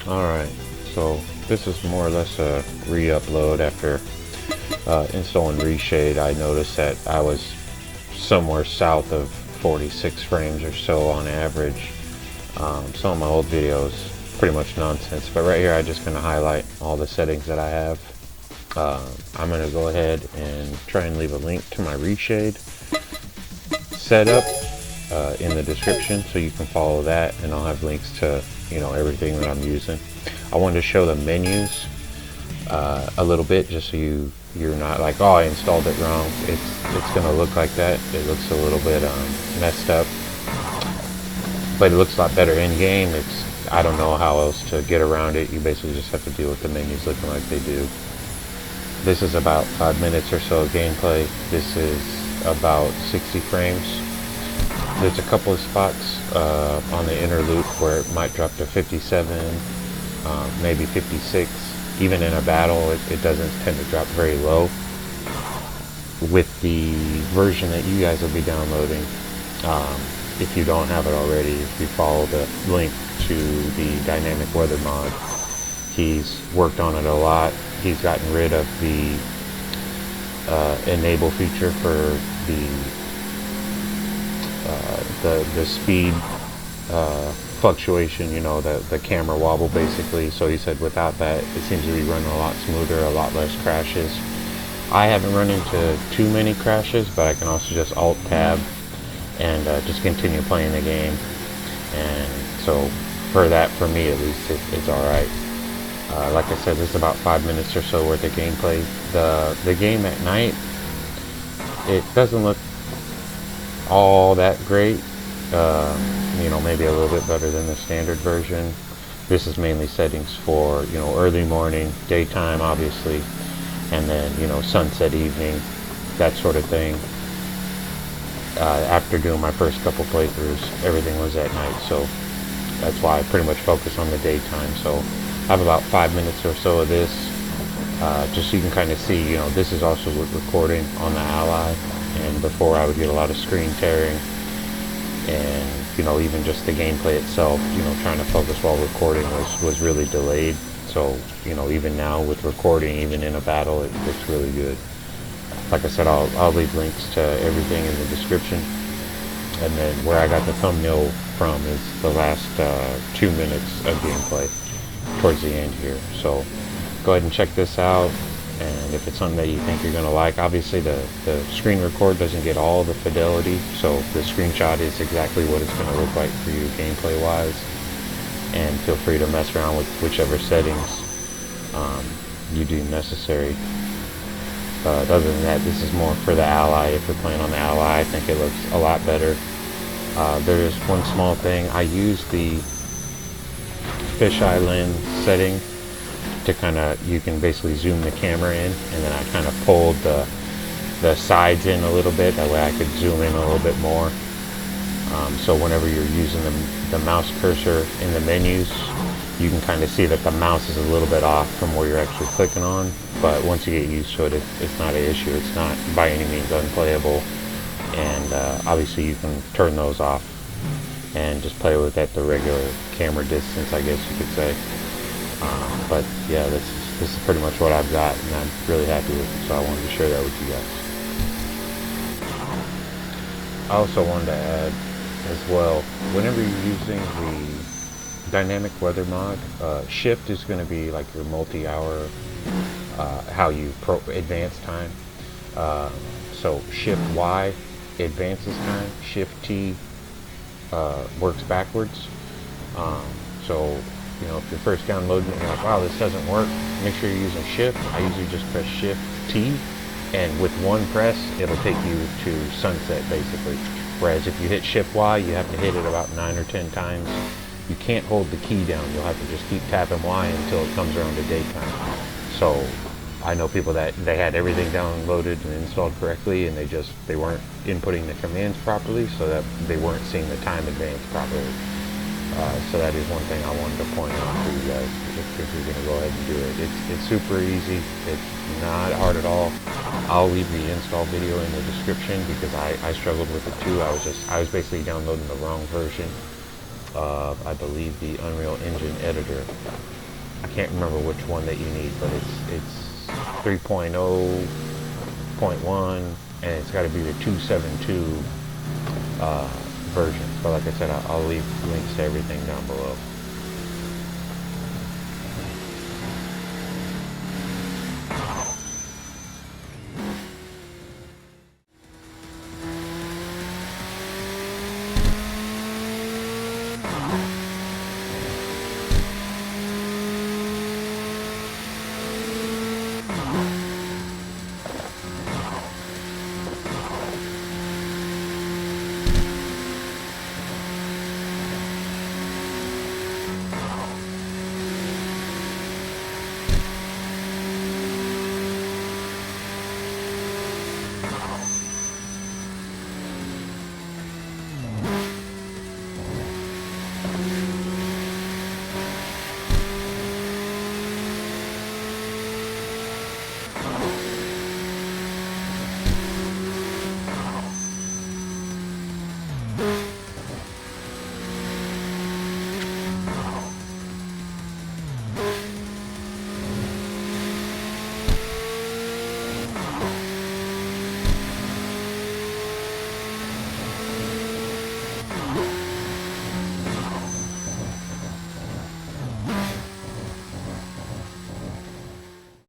Alright, so this is more or less a re-upload after installing Reshade. I noticed that I was somewhere south of 46 frames or so on average. Some of my old videos, pretty much nonsense, but right here I'm just going to highlight all the settings that I have. I'm going to go ahead and try and leave a link to my Reshade setup in the description so you can follow that, and I'll have links to everything that I'm using. I wanted to show the menus a little bit just so you're not like, oh, I installed it wrong. It's gonna look like that. It looks a little bit messed up, but it looks a lot better in game. I don't know how else to get around it. You basically just have to deal with the menus looking like they do. This is about 5 minutes or so of gameplay. This is about 60 frames. There's a couple of spots on the inner loop where it might drop to 57, maybe 56. Even in a battle, it doesn't tend to drop very low. With the version that you guys will be downloading, if you don't have it already, if you follow the link to the dynamic weather mod, he's worked on it a lot. He's gotten rid of the enable feature for the speed fluctuation, the camera wobble basically. So he said without that it seems to be running a lot smoother, a lot less crashes. I haven't run into too many crashes, but I can also just alt tab and just continue playing the game, and so for me at least it's alright. Like I said, this is about 5 minutes or so worth of gameplay. The game at night, it doesn't look all that great. Maybe a little bit better than the standard version. This is mainly settings for early morning, daytime obviously, and then sunset, evening, that sort of thing. After doing my first couple playthroughs, everything was at night, so that's why I pretty much focus on the daytime. So I have about 5 minutes or so of this, just so you can kind of see. This is also with recording on the Ally, and before I would get a lot of screen tearing, and even just the gameplay itself, trying to focus while recording was really delayed. So even now with recording, even in a battle, it's really good. Like I said, I'll leave links to everything in the description, and then where I got the thumbnail from is the last 2 minutes of gameplay towards the end here. So go ahead and check this out, and if it's something that you think you're going to like, obviously the screen record doesn't get all the fidelity, so the screenshot is exactly what it's going to look like for you gameplay wise, and feel free to mess around with whichever settings you deem necessary. Other than that, this is more for the Ally. If you're playing on the Ally, I think it looks a lot better. There's one small thing. I use the fisheye lens setting to you can basically zoom the camera in, and then I kind of pulled the sides in a little bit. That way I could zoom in a little bit more. So whenever you're using the mouse cursor in the menus, you can kind of see that the mouse is a little bit off from where you're actually clicking on. But once you get used to it, it's not an issue. It's not by any means unplayable. And obviously you can turn those off and just play with at the regular camera distance, I guess you could say. But yeah, this is pretty much what I've got, and I'm really happy with it, so I wanted to share that with you guys. I also wanted to add as well, whenever you're using the dynamic weather mod, shift is going to be like your multi-hour, how you advance time. So shift Y advances time, shift T works backwards. So if you're first downloading it and you're like, wow, this doesn't work, make sure you're using shift. I usually just press shift T, and with one press it'll take you to sunset basically. Whereas if you hit shift Y, you have to hit it about 9 or 10 times. You can't hold the key down. You'll have to just keep tapping Y until it comes around to daytime. So I know people that they had everything downloaded and installed correctly, and they weren't inputting the commands properly, so that they weren't seeing the time advance properly. So that is one thing I wanted to point out to you guys if you're going to go ahead and do it. It's super easy. It's not hard at all. I'll leave the install video in the description because I struggled with it too. I was basically downloading the wrong version of, I believe, the Unreal Engine editor. I can't remember which one that you need, but it's 3.0.1, and it's got to be the 272 version. But like I said, I'll leave links to everything down below.